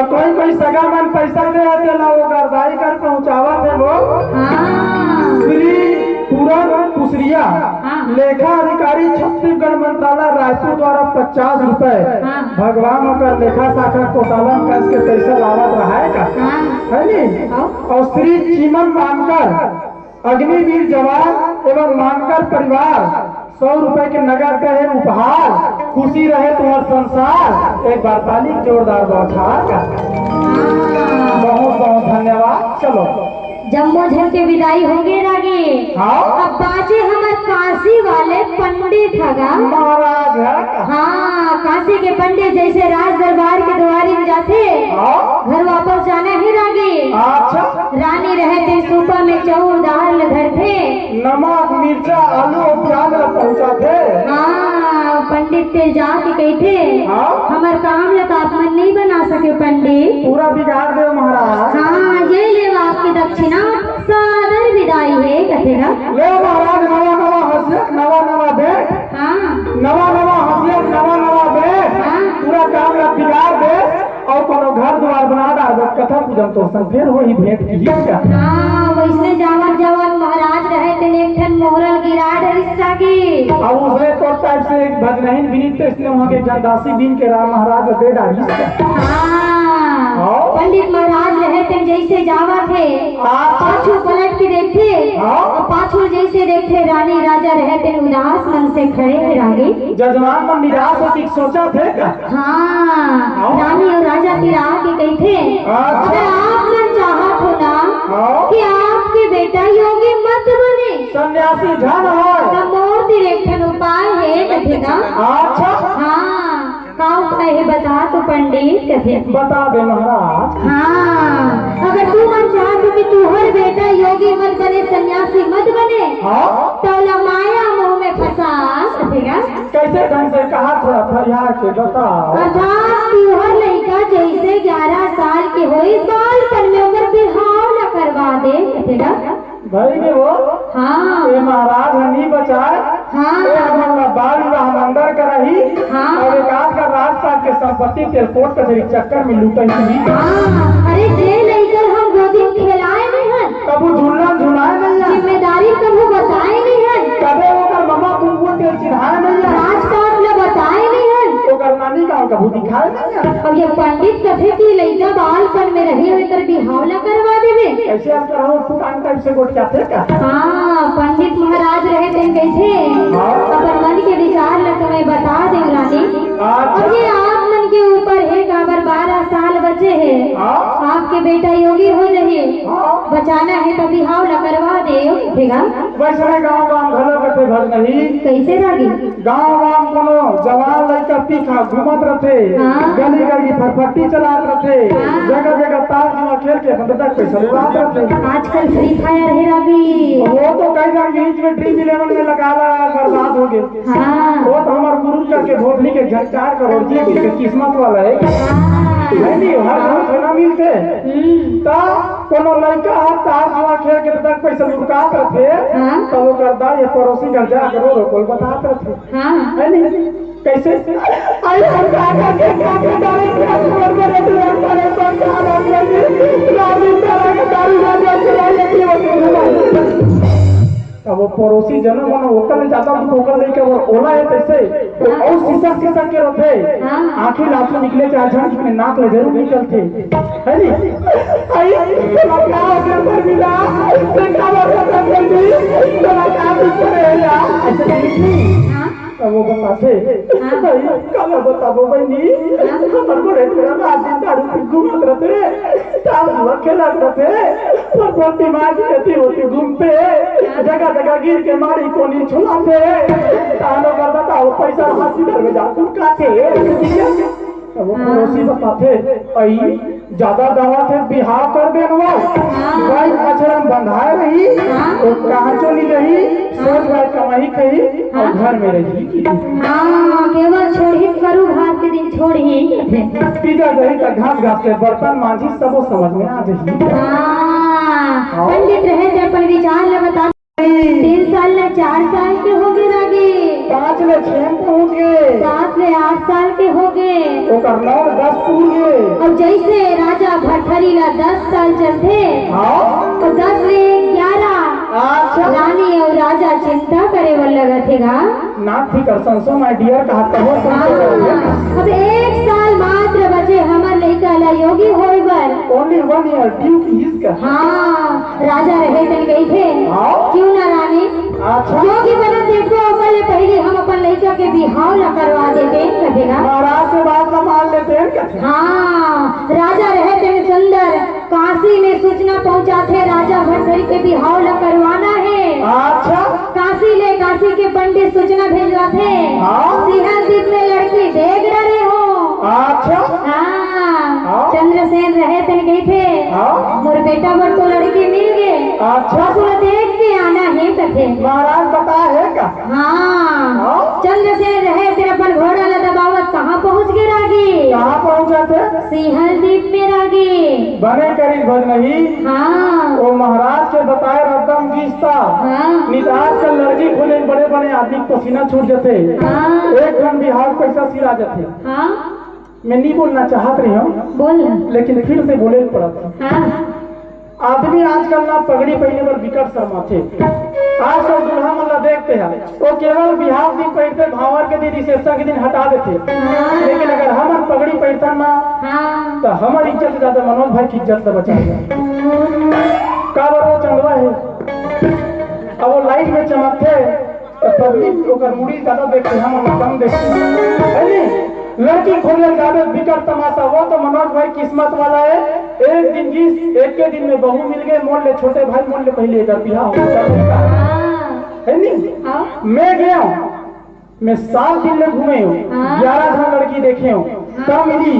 कोई कोई सगा मन पैसा दे आते ला वो गर्दाई कर पहुंचावा थे वो श्री पूरन कुसरिया लेखा अधिकारी छत्तीसगढ़ मंत्रालय रायपुर द्वारा 50 रुपए भगवान होकर लेखा शाखा कोटालन कस के पैसा लावत रहा है नी और श्री चीमन मानकर अग्निवीर जवान एवं मानकर परिवार 100 रुपए के नगद का है उपहार। खुशी रहे तुम्हार संसार। एक बार ताली जोरदार बौछार का बहुत बहुत धन्यवाद। चलो जम्मू झल के विदाई होंगे रागे। अब बाजे हमारे काशी वाले पंडित हगा महाराज है। हाँ, काशी के पंडित जैसे राज दरबार के द्वारी में जाते घर वापस जाना ही रागे। अच्छा, रानी रहते सूपा में चावल दाल घर थे, नमक मिर्चा आलू और प्याज पहुँचा थे। हाँ, पंडित ते जाके कहते हमार काम लता आप मन नहीं बना सके पंडित, पूरा बिगाड़ दे महाराज। हाँ, ये ले आपकी दक्षिणा सादर विदाई है कथेगा। ले महाराज, नवा नवा हंसियत नवा नवा बैठ। हाँ, नवा नवा हंसियत नवा नवा बैठ। पूरा काम ला बिगाड़ दे और कोनो घर द्वार बना डाल। कथा पूजन तो संग फिर हो ही भेंट की क्या। हाँ, वैसे जावत जावत महाराज रहे थे एक ठन मोहरल गिरा डरिस्ता की और उसने तो टाइप से एक भजनहीन विनीत इसलिए वहाँ के जनदासी बीन के राम महाराज दे डाली। हाँ, पंडित महाराज रहे थे जैसे जावा थे पाछू पलट के देखते और पाछू जैसे देखते रानी राजा रहते उदास मन से खड़े हैं रागे। जजमान मन निराश होकर सोचा थे। हाँ, रानी और राजा की राह के कहते अगर आप मन चाहत हो ना कि आपके बेटा योगी मत बने, सन्यासी झन हो तो मोर दिरेक्शन उपाय है कथेगा। अच्छा, हाँ, काउ है बता तो पंडित कथे बता दे महाराज। हाँ, अगर तू मन चाहत कि तू हर बेटा योगी मत बने सन्यासी मत बने तो माया मोह में फंसा कथेगा। कैसे ढंग से कहा थोड़ा फरियाद के बताओ। अर्थात तू हर लड़का जैसे 11 साल के हो बालपन में उम्र बिहाव न करवा दे कथेगा। भाई ने वो हाँ, ये महाराज नहीं बचाए। हाँ, बाल विवाह अंदर कराही। हाँ, और एक आध का राजपाट के संपत्ति तेल कोट कचरी चक्कर में लूटे थी। अरे जे लेकर हम गोदी में खिलाए नहीं हैं, कबू झूलना झुलाए नहीं है, जिम्मेदारी कबू बताए नहीं है, कबे ओकर ममा कुमकुम तेल चिढ़ाए नहीं है, राजकाज ले बताए नहीं है, ओकर नानी का कबू दिखाए नहीं है। अब ये पंडित कथे की लइका बालपन में रही हुई कर बिहावला करवा देवे। ऐसे आप कराओ पुरान टाइप से गोट क्या थे क्या? पंडित महाराज रहे थे कैसे अपन मन के विचार ल तुम्हें बता दे रानी। अब ये आप मन के ऊपर है काबर 12 साल बचे हैं, आपके बेटा योगी हो रहे, बचाना है तो बिहाव ल करवा दे देगा। वैसे गाँव गाँव घलो कथे भर नहीं कैसे रागी गाँव गाँव कोनो जवान लड़का पीछा घूमत रथे, गली गली फटफटी चलात रथे, जगह जगह ताश जुआ खेल के बंदर पैसा उड़ात रथे। आजकल फ्री फायर है रागी, वो तो कई जगह बीच में ड्रीम 11 में लगा बर्बाद हो गए। वो तो हमारे गुरु करके भोटली के झंकार करोड़ जी के किस्मत वाला है नहीं हर घर सोना मिलते ता कोनो लड़का तार जुआ खेल के तक पैसा लुटात रथे, तो वो करदा ये पड़ोसी घर जा करो रोकल बतात रथे है नहीं कैसे आई सरकार के काके डाले के असर करे तो करे सरकार अपने राजी तरह के दारू गांजा चलाए की होती। अब वो पड़ोसी जन मन होटल में जाता तो होकर लेके वो ओला है कैसे तो और शीशा शीशा के रहते आंखें लाखों निकले चार झड़ जिसमें नाक ले जरूर निकलते है नहीं आई अपना के पर मिला देखा बात कर दी तो क्या करे या ऐसे नहीं वो बताते कल बताबो बहनी हमर को रेट में आज दिन दारू पी घूमत रहते ताल जुआ खेलत रहते पर बहुत दिमाग रहती होती घूमते जगह जगह गिर के मारी कोनी छुलाते तालो कर बताओ पैसा हॉस्पिटल में जाकर काटे वो पड़ोसी बताते आई ज्यादा दवा थे बिहाव कर दे भाई अचरम बंधाए रही तो कहाँ चली रही सोच भाई कमाई कही और घर में रही केवल छोड़ी करू घास के दिन छोड़ी पीजा गई का घास घास के बर्तन मांझी सब समझ में आ रही। पंडित रहे थे पर विचार ल बता 3 साल ले 4 साल के हो गए रागे 5 ले 6 पहुंच गए 7 ले 8 साल के हो गए वो करना 10 पूर गए। अब जैसे राजा भट्टरी ला 10 साल चलते तो 10 ले 11 रानी और राजा चिंता करे वाला लगा थेगा ना ठीक कर संसो माय डियर कहा तो अब 1 साल मात्र बचे हमर लइका ला योगी होई बर ओनली 1 ईयर ड्यू फीस का राजा रहे तन गई थे क्यों ना रानी योगी बना देखो पहले पहले हम अपन लइका के बिहाव ला करवा देते कहेगा महाराज से बात ना मान लेते हैं राजा रहे तन सुंदर काशी में सूचना पहुंचाते राजा भट्टरी के बिहाव ला करवाना है। अच्छा काशी के पंडित सूचना भेजवाते सिंहल द्वीप में लड़की देख रहे हो। अच्छा चंद्रसेन रहे थे गए थे मोर बेटा बर तो लड़की मिल गए। अच्छा देख के आना है कथे महाराज बता है का चंद्रसेन रहे थे अपन घोड़ा ला दबावत कहाँ पहुँच गए रागी कहाँ पहुँच जाते सिंहल द्वीप में रागी बने करीब भर नहीं वो महाराज के बताए रदम गीस्ता निदान का लड़की खोले बड़े बड़े आदमी पसीना छूट जाते एक घन बिहार पैसा सिरा जाते। मैं नहीं बोलना चाहत रही हूँ बोल लेकिन फिर से बोले पड़ा आदमी आजकल ना पगड़ी पहने पर विकट शर्मा थे। आजकल दुल्हा मल्ला देखते हैं वो केवल बिहार दिन पहनते भावर के दिन रिसेप्शन के दिन हटा देते लेकिन अगर हम पगड़ी पहनता ना तो हमारी इज्जत से ज्यादा मनोज भाई की इज्जत से बचाएगा का वो चंदवा है अब वो लाइट में चमकते तो पब्लिक ओकर मुड़ी ज्यादा देखते हम कम देखते है लड़की खोले ज्यादा बिकट तमाशा वो तो मनोज भाई किस्मत वाला है। एक दिन जिस एक के दिन में बहू मिल गए मोल ले छोटे भाई मोल ले पहले इधर बिहार है नहीं मैं गया हूँ मैं 7 दिन में घूमे हूँ 11 जन लड़की देखे हूँ तब मिली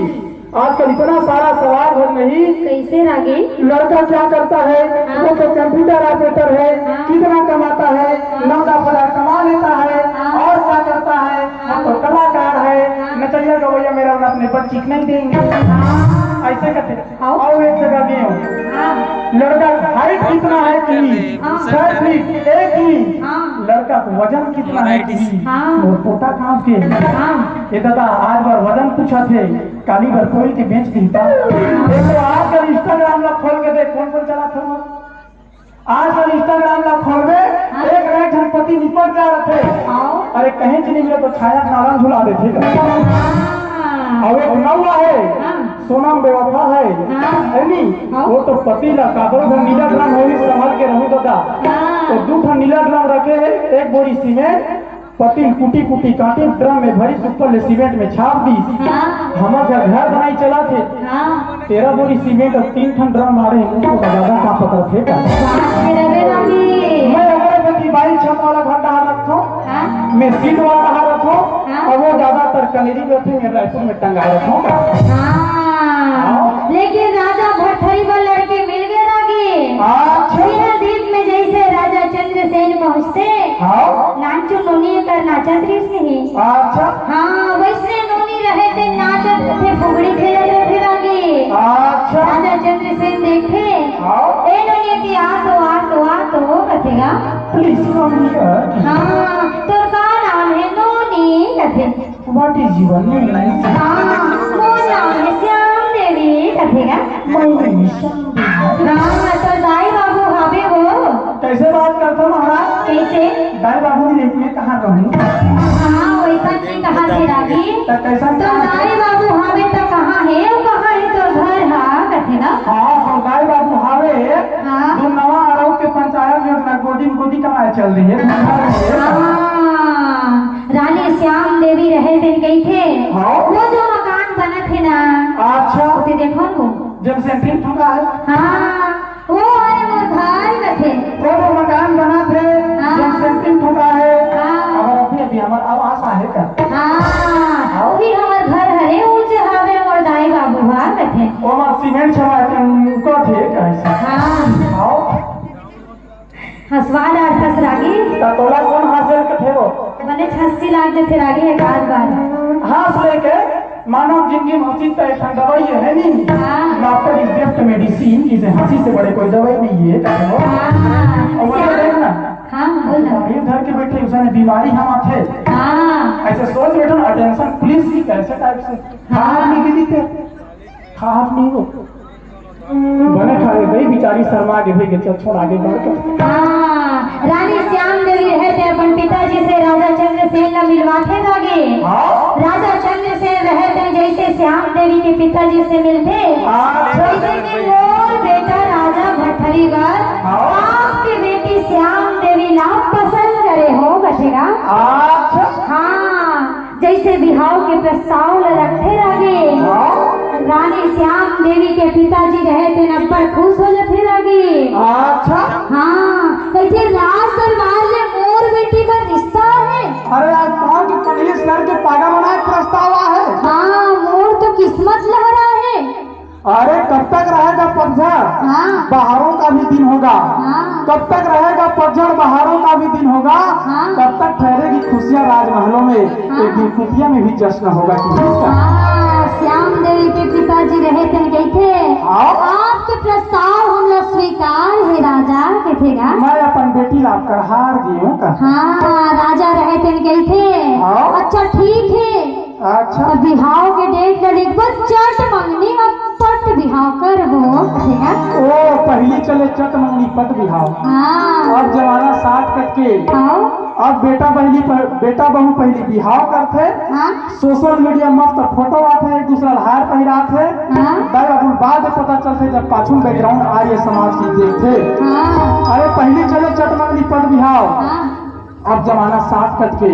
आजकल इतना सारा सवाल हो नहीं कैसे रागे लड़का क्या करता है वो तो कंप्यूटर ऑपरेटर है कितना कमाता है 9-10 कमा लेता है और क्या करता है हम तो कलाकार है नचनिया गवैया मेरा अपने पर चीख नहीं देंगे ऐसे कहते और एक जगह गए लड़का हाइट कितना है कि 6 फीट 1 इंच, लड़का का वजन कितना है कि और पोता कहाँ के ये दादा आज बार वजन पूछा थे काली बार कोई के बेच दीता। देखो आज कल इंस्टाग्राम ला खोल के देख कौन कौन चला था आज कल इंस्टाग्राम ला खोल में एक रात जनपति निपट जा रहे थे। अरे कहीं से नहीं मिले तो छाया नारायण झुला दे ठीक है। और एक नौला है सोनम बेवफा है नहीं वो तो पति ला कादरो को नीला ड्रम है संभाल के रहू दादा तो 2 नीला ड्रम रखे है 1 बोरी सीमेंट पति कुटी कुटी काटे ड्रम में भरी ऊपर ले सीमेंट में छाप दी। हमारे घर बनाई चला थे 13 बोरी सीमेंट और 3 ठन ड्रम मारे उनको दादा का पकड़ थे मैं हमारे पति 22 छत वाला घर डाल रखो मैं सीट वाला डाल रखो और वो ज्यादातर कनेरी में थे मेरे राइफल में टंगा रखो। लेकिन राजा भट्टरी पर लड़के मिल गए रागे द्वीप में जैसे राजा चंद्रसेन पहुँचते नाचो नोनी कर नाचा दृश्य है। हाँ वैसे नोनी रहे थे नाचत थे फुगड़ी खेले थे रागे। राजा चंद्रसेन देखे ए नोनी की आ तो कथेगा हाँ तो का नाम है नोनी कथे व्हाट इज योर नेम वो नाम है श्याम देवी कथेगा तो दाई बाबू हवे वो कैसे बात करता महाराज कैसे दाई बाबू ने देखने कहाँ रहूँ हाँ वैसा नहीं कहा थे रागी कैसा तो दाई बाबू हवे तो कहाँ है वो कहाँ है तो घर हाँ कथेगा हाँ दाई बाबू हवे जो नवा अरब के पंचायत योजना गोदी कमाए चल रही है। रानी श्याम देवी रहे दिन गई थे वो जो मकान बना थे ना उसे देखो नु जब सेंट्रिंग ठुका है वो अरे वो घर में थे वो मकान बना थे जब सेंट्रिंग ठुका है और अभी हमारा अब आशा है का वही हमार घर हरे ऊंचे हवे और दाई बाबू वहां थे वो मां सीमेंट छवा को थे कैसे हसवाद और फस रागी तोला कौन हासिल के थे वो बने 86 लाख थे रागी एक आध बार हास लेके मानव जिंदगी में हंसी तो एक दवाई है नहीं डॉक्टर इज बेस्ट मेडिसिन इसे हंसी से बड़े कोई दवाई नहीं है और वो देखना ये घर के बैठे उसने बीमारी हम थे ऐसे सोच बैठो अटेंशन प्लीज की कैसे टाइप से नहीं दीदी थे खास नहीं हो बने खाए गई बेचारी शर्मा के भेगे चल छोड़ आगे बढ़ कर रानी श्याम देवी रहते अपन पिताजी से राजा चंद्रसेन ला मिलवाते लागे राजा चंद्रसेन रहते जैसे श्याम देवी के पिताजी से मिलते जैसे कि मोर बेटा राजा भट्टरीगढ़ आपकी बेटी श्याम देवी ला पसंद करे हो बचेगा हाँ जैसे बिहाव के प्रस्ताव रखे लागे रानी श्याम देवी के पिताजी रहते न पर खुश हो जाते लगी। हाँ कैसे राज दरबार में मोर बेटी का रिश्ता है। अरे आज कौन की पुलिस करके पागा बनाए प्रस्ताव है। हाँ मोर तो किस्मत लहरा है। अरे कब तक रहेगा पतझड़ बहारों का भी दिन होगा। कब तक रहेगा पतझड़ बहारों का भी दिन होगा। कब तक ठहरेगी खुशियाँ राजमहलों में एक दिन कुटिया में भी जश्न होगा। श्याम देवी के पिताजी रहे थे गए थे आपके प्रस्ताव हम लोग स्वीकार है राजा कहेगा मैं अपन बेटी लाभ कर हार गई का। हाँ राजा रहे थे गए थे अच्छा ठीक है अच्छा बिहाव के डेट का देख पर चट मंगनी पट बिहाव कर हो कहेगा ओ पहली चले चट मंगनी पट बिहाव। अब जमाना 60 कट के अब बेटा बहू पहली बिहाव करते सोशल मीडिया मस्त फोटो आते एक दूसरा हार पहिरा थे अपन बाद पता चलते जब पाछू बैकग्राउंड आर्य समाज की देखते। अरे पहली चले चट मंगनी पट बिहाव अब जमाना 60 कट के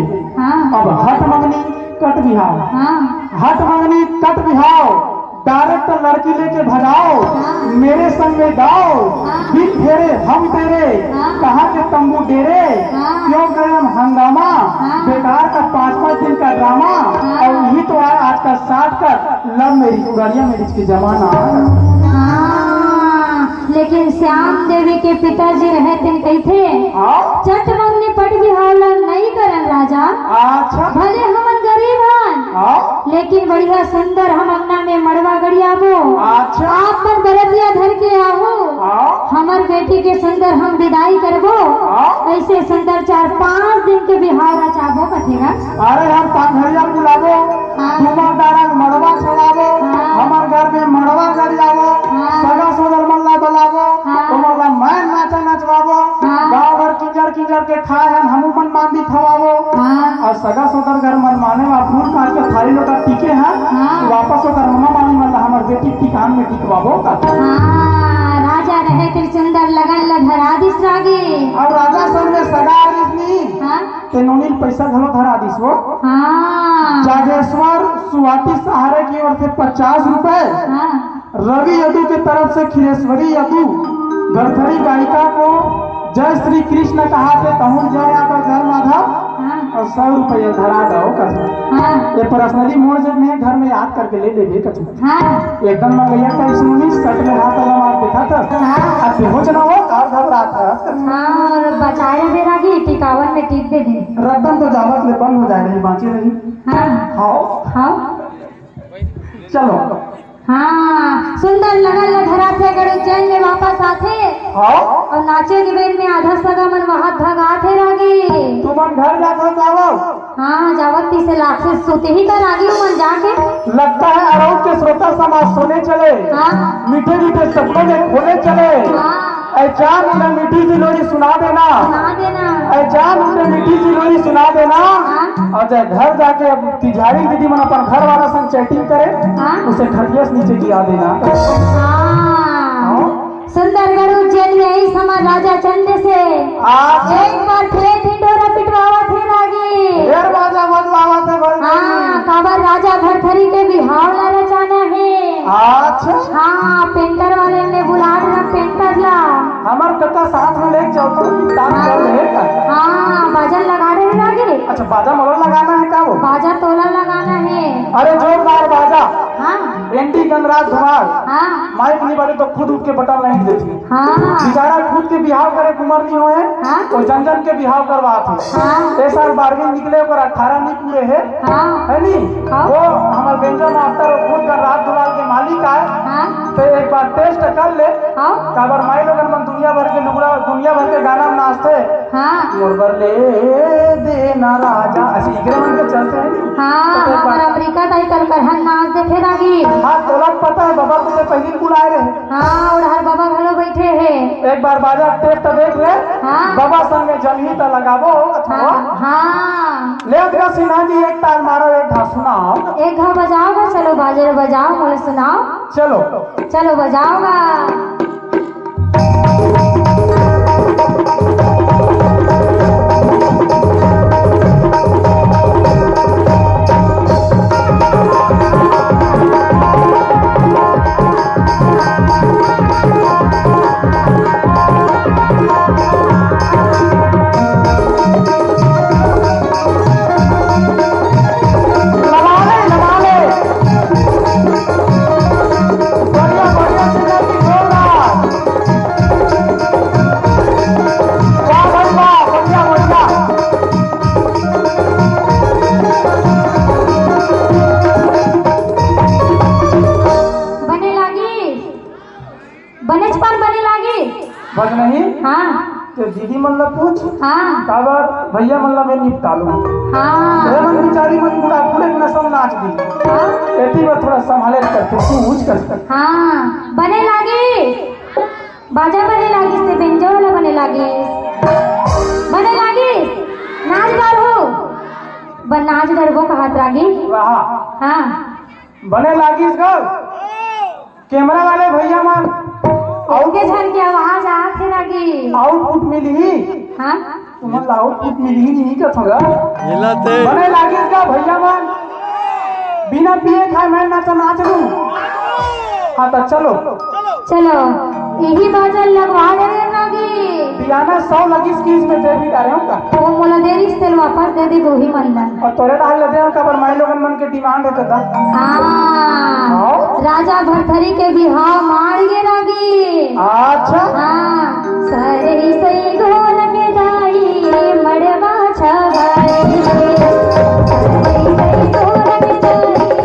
अब हट मंगनी कट बिहाव। हट मंगनी कट बिहाव डायरेक्ट लड़की लेके भगाओ मेरे संग में गाओ दिल फेरे हम तेरे कहाँ के तंबू डेरे क्यों करे हम हंगामा बेकार का 5-5 दिन का ड्रामा और यही तो है आज का 60 का लव मैरिज उड़िया मैरिज के जमाना। लेकिन श्याम देवी के पिताजी रहते कही थे चट मंगनी पट बिहाव नहीं करन राजा। अच्छा भले हम गरीब हन लेकिन बढ़िया सुंदर हम अंगना में मड़वा गड़ी आवो। अच्छा। आप पर बरतिया धर के आवो, हमर बेटी के सुंदर हम विदाई करबो। ऐसे सुंदर 4-5 दिन के बिहार रचाबो कथेगा। अरे हम पांघरिया बुलावो, दुमादारा मड़वा चलावो, हमार घर में मड़वा गड़ी आवो, सगा सोदर मल्ला बुलावो, तो मल्ला मैं नाचा नचवावो, गाँव भर किंजर किंजर के खाए हम मन मांदी खवावो। और सगा सोदर घर मन माने वा फूल काट के थाली लोटा टीके हैं, वापस होकर मम्मा मानी मल्ला हमार बेटी टिकान में टिकवाबो का। राजा रहे तिर सुंदर लगन ल धरा दिस रागे। अब राजा सन में सगा आदिसनी ते नोनील पैसा घलो धरा दिस वो। जागेश्वर सुवाटी सहारे की ओर से 50 रुपए, रवि यदु की तरफ से खिलेश्वरी यदु गरथरी गायिका को जय श्री कृष्ण कहा थे तहुल जय आता जय माधव और 100 रुपये धरा दो कछु। ये पर्सनली मोड़ जब मैं घर में याद करके ले ले कछु। एकदम मैं गया था इसमें सट में हाथ लगा देखा था अब हो जना हो कार घबरा था। और बचाए दे रागी टिकावन में टीक दे दे रतन तो जावत ले बंद हो जाए नहीं बांची नहीं। हाँ चलो। हाँ सुंदर लगन ल धरा थे गड़ो चैन में वापस आथे। और नाचे के बेर में आधा सगा मन वहां भगा थे रागी। तुम घर जाकर जाओ। हाँ जावत से लाख से सोते ही कर आगे मन जाके लगता है आरोप के श्रोता समाज सोने चले। मीठे मीठे सपनों में खोले चले। जान उन्हें मीठी सी लोरी सुना देना। जान उन्हें मीठी सी लोरी सुना देना। और जब घर जाके अब तिजारी दीदी मन अपन घर वाला संग चैटिंग करे उसे खटिया से नीचे गिरा देना। सुंदर गढ़ जेल में आई समा राजा चंद से एक बार फिर ढिंडोरा पिटवावा थे रागी। राजा बदलावा थे भाई। काबर राजा भरथरी के बिहाव ला रचाना है। अच्छा। हाँ पेंटर वाले ने बुला रहा पेंटर ला। हमार कक्का साथ में लेके जाओ तो हाँ बाजा लगा रहे हैं रागी। अच्छा बाजा मोला लगाना है क्या वो? बाजा तोला लगाना है। अरे जोरदार बाजा। हाँ एंटी गणराज धमाल। माइक नहीं बजे तो खुद उठ के बटन नहीं देती। बेचारा खुद के बिहाव करे कुमार नहीं हुए और जन जन के बिहाव करवा थी। ये साल 12वीं निकले और 18 नहीं पूरे है नी। वो हमारे बेंजो मास्टर खुद गणराज धमाल के मालिक आए तो एक बार टेस्ट कर ले। काबर माई लोगन मन दुनिया भर के लुगड़ा दुनिया भर के गाना नाचते। मोर ले देना राजा ऐसे इगरे मन के चलते हैं। हमारा अमेरिका ताई कल करहन नाच देखे रागी। तोला पता है बाबा तुझे पहली बुलाए रहे। और हर बाबा घलो बैठे हैं। एक बार बाजा टेस्ट देख ले। बाबा संगे जलही तो लगाबो। ले अदरा सिन्हा जी एक ताल मारो एक घा सुनाओ। एक घा बजाओगा चलो बाजे बजाओ मोले सुनाओ। चलो चलो बजाओगा। बज नहीं। तो दीदी मल्ला पूछ। काबर भैया मल्ला में निपटा लूं। मन बिचारी मन पूरा पूरे न सब नाच दी। एती में थोड़ा संभाले करते पूछ कर। बने लागी बाजा बने लागी से बेंजो वाला बने लागी नाच बार हो नाच डरबो कहत रागी। बने लागी कैमरा वाले भैया मन उनके झन की आवाज आते लगी। आउटपुट मिली। तुम्हारा आउटपुट मिली नहीं क्या थोड़ा बने लागी इसका भैया मन बिना पिए खाए मैं नाच लूं। हाँ तो चलो यही बाजा लगवा रहे लगी। पियाना 100 लगी इसकी इसमें दे भी डाले का तो मोला देरी से वापस दे दे वही मन और तोरे डाल लेते हैं कबर माई लोगन मन के डिमांड है था। राजा भरथरी के बिहाव मार गे लगी। अच्छा सही सही गोल के जाई मड़वा छवाई सही सही गोल के जाई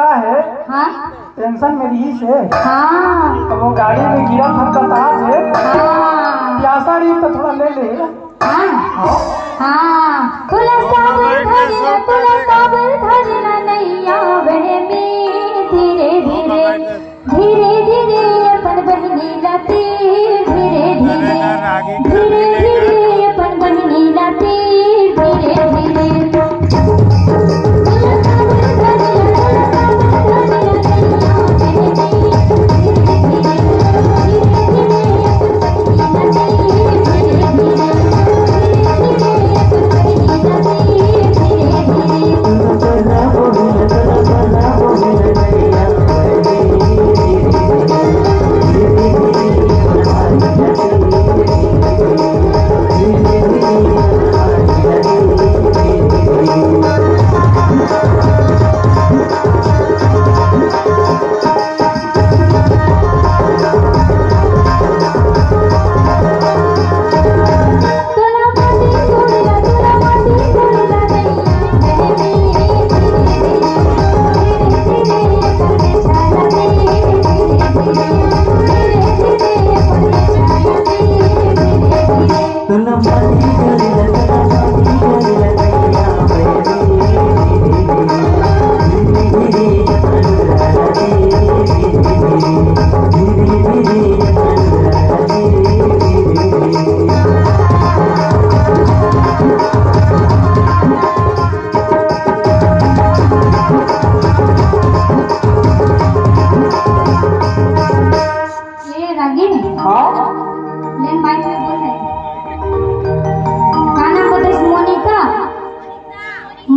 क्या है, हाँ टेंशन में रही से हाँ तो वो गाड़ी में गिरा था कतार से, हाँ प्यासा रही तो थोड़ा ले ले। हाँ हाँ हाँ तुला साबर धरना नैया बहे में धीरे धीरे धीरे धीरे अपन बहनी लाती धीरे धीरे धीरे धीरे अपन बहनी लाती धीरे धीरे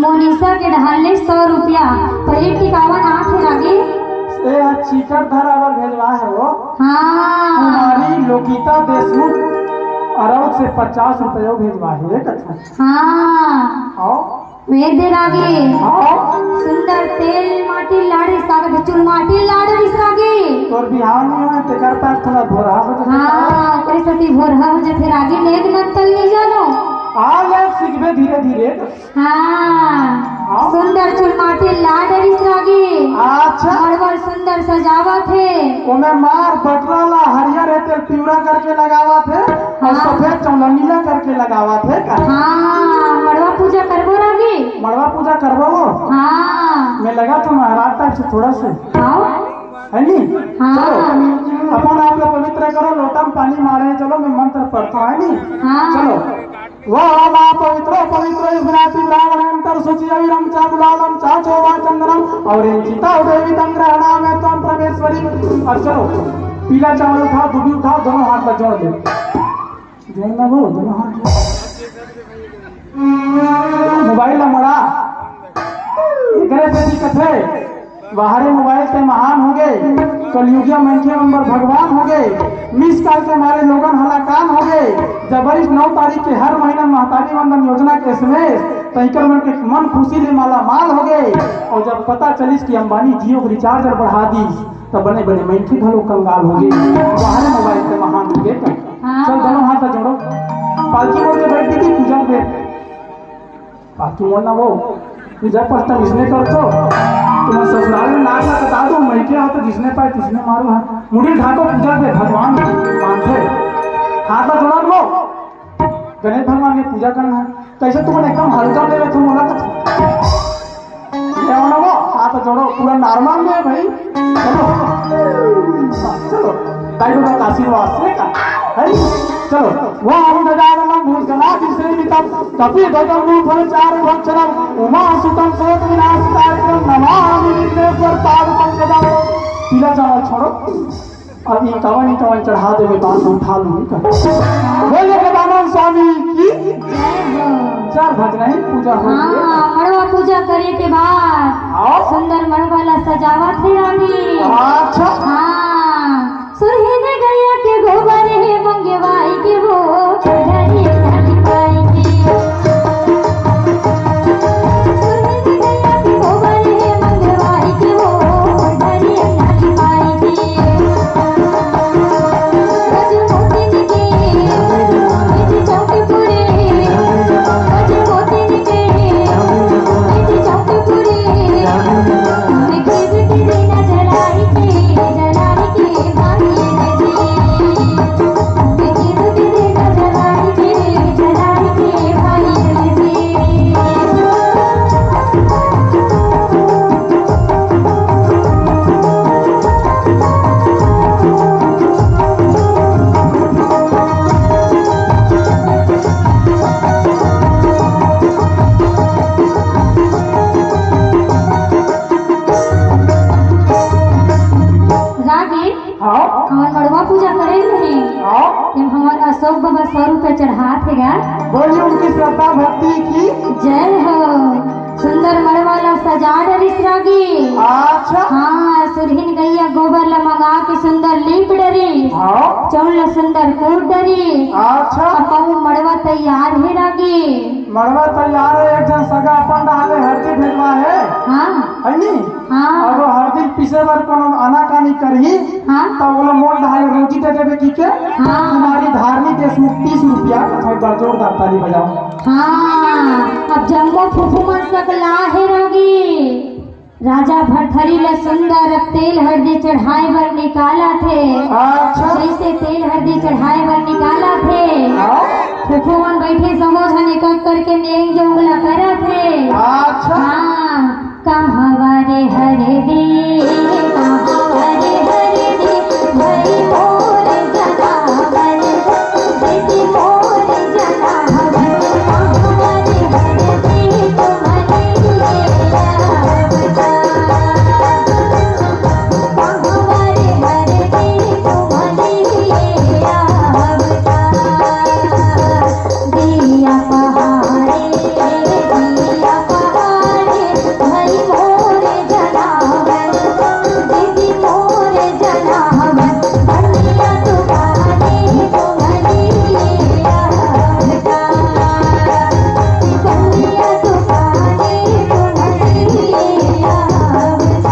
मोनिसा के ढाले 100 रुपया पलेट टिकावन 8 लागे से चिकन धरा अगर भेजवा है वो हाँ हमारी लोकिता देशमुख अरब से 50 रुपये भेजवा है एक अच्छा हाँ वे दे लागे सुंदर तेल माटी लाड़ी साग चुल माटी लाड़ी सागे तोर बिहार में तेकर पास थोड़ा भोरा हो हाँ कोई सती भोरा हो जे फिर आगे नेक नतल नहीं जानो आ ले सीखबे धीरे धीरे हाँ सुंदर चुल माटी लाड़ी सागे अच्छा बड़ सुंदर सजावट है ओमे मार बटला ला हरियर तेल पिवरा करके लगावा थे और सफेद चौला नीला करके लगावा थे हाँ मड़वा पूजा करबो रागी मड़वा पूजा करबो हाँ मैं लगा तो महाराज टाइप से थोड़ा से है नी चलो अपन आप लोग पवित्र करो लोटा में पानी मारे चलो मैं मंत्र पढ़ता है नी चलो वाह मा पवित्रो पवित्रो युगनाति ब्राह्मण अंतर सुचिरम चा गुलालम चा चोवा चंद्रम और चिता देवी तंग्रहणा में तुम परमेश्वरी। अब चलो पीला चावल उठाओ दूधी उठाओ दोनों हाथ पर जोड़ दो जोड़ना वो दोनों हाथ मोबाइल मड़ा एकरे पे दिक्कत है बाहरी मोबाइल से महान हो गए कलयुगिया मंचे नंबर भगवान हो गए मिस कॉल के हमारे लोगन हलाकान हो गए जब 9 तारीख के हर महीना महतारी वंदन योजना के एसएमएस तैकर मन के मन खुशी ले माला माल हो गए और जब पता चलिस कि अंबानी जियो के रिचार्जर बढ़ा दी तब बने बने मैठी भलो कंगाल हो गए बाहरी मोबाइल से महान हो गए चल दोनों हाथ जोड़ो पालकी मोड़ के बैठ दी पूजा पे पालकी मोड़ना वो पूजा पड़ता इसने करतो तुम ससुराल में नाच बता दो मैं क्या तो जिसने पाए तिसने मारो है मुड़ी ढाको पूजा पे भगवान मानते हाथ में जोड़ा लो गणेश भगवान की पूजा करना है कैसे तुमने एकदम हल्का ले रहे तुम बोला तो वो हाथ जोड़ो पूरा नॉर्मल में भाई चलो चलो आशीर्वाद से का है चलो वो हम गजानन भूतगणाधि सेवितम कपि ध्वजं रूपं चारुभक्षणं उमा सुतं सोत विनाशकारकं नमामि विघ्नेश्वर पाद पंकजं। पीला चावल छोड़ो अब ये कवन चढ़ा देवे बात उठा लूंगा बोले गजानन स्वामी की 4 भजना ही पूजा हो गई। मड़वा पूजा करे के बाद सुंदर मड़वा ला सजावट है रानी। अच्छा हाँ सुरहीने गैया के गोबर है मंगवाई के हो चढ़ाई डाली पाई के सुरहीने गैया के गोबर है मंगवाई के हो चढ़ाई डाली पाई के रज मोती के इति चौके पूरे रज मोती के इति चौके पूरे चढ़ा थे। बोलिए उनकी श्रद्धा भक्ति की जय हो। सुंदर मड़वाला सजा डरिस रागी। अच्छा हाँ, सुरहीन गैया गोबर ला मंगा के सुंदर लीप डरी। चौल ला सुंदर कूट डरी। अच्छा कहूँ मड़वा तैयार है रागी। मड़वा तैयार है। एक जन सगा अपन डाले हरदी भेजवा है। हाँ है नी? हाँ अब हरदी पीसे बार कोनो आनाकानी करही। हाँ तो बोला मोल डाले रोजी दे देवे की के। हाँ। तुम्हारी धार्मिक देशमुख 30 रुपया एक बार जोरदार ताली बजाओ। हाँ, अब जम्मो फूफू मन सकला है रागी। राजा भरथरी ला सुंदर तेल हरदी चढ़ाए बर निकाला थे। अच्छा जैसे तेल हरदी चढ़ाए बर निकाला थे, फूफू मन बैठे समोधन एक करके नेंग जोगला करा थे। अच्छा हाँ, कहाँ वारे हरदी कहाँ वारे हरदी भई मोर जनावर बेटी मोर जनावर कहाँ वारे हरदी तुम्हारी आवता कहाँ वारे हरदी तुम्हारी आवता दिया पहाड़े भई मोर जनावर दीदी मोर जनावर बनिया तुम्हारी तुम्हारी आवता बनिया तुम्हारी तुम्हारी आवता।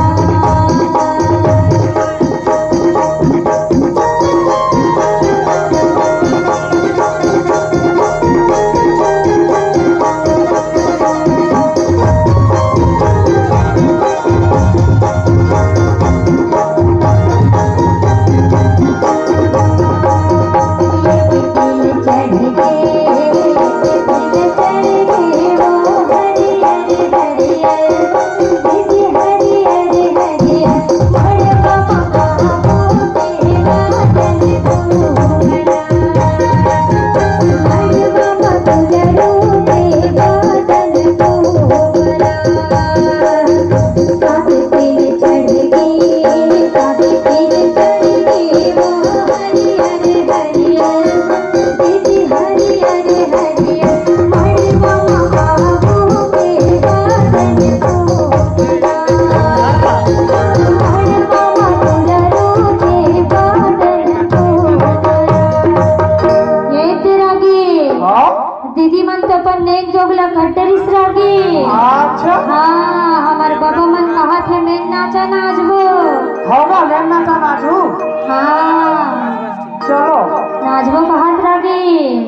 दीदी मन तो अपन नेक जोगला कटरिस रागी। अच्छा हाँ, हमार बाबा मन कहा थे मैं नाचा नाचबो। होगा लेना था नाचू। हाँ, चलो नाचबो कहत रागी।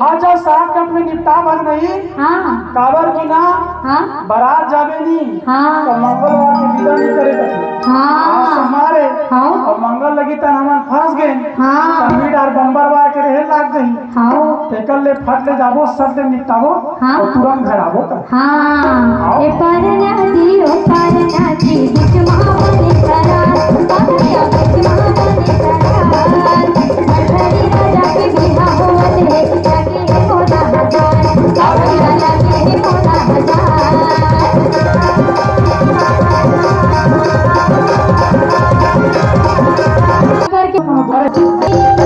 अच्छा साथ कट में निपटा बज नहीं। हाँ काबर की ना हाँ बारात जावे नी। हाँ तो मंगलवार के विदा नहीं करे बची। हाँ हमारे हाँ और मंगल लगी तन हमन फंस गए। हाँ तमीर और बम्बरवार के रहे लाग गई। हाँ तेकल ले फट ले जाबो सब ले निपटाबो हाँ। और तुरंत घर आबो कर। हाँ, ए पर नदी ओ पर नदी बीच महाबली करा बाबरिया बीच महाबली करा भरथरी राजा के बिहा होवत है लगे है मोदा हजार बाबरिया लगे है मोदा हजार करके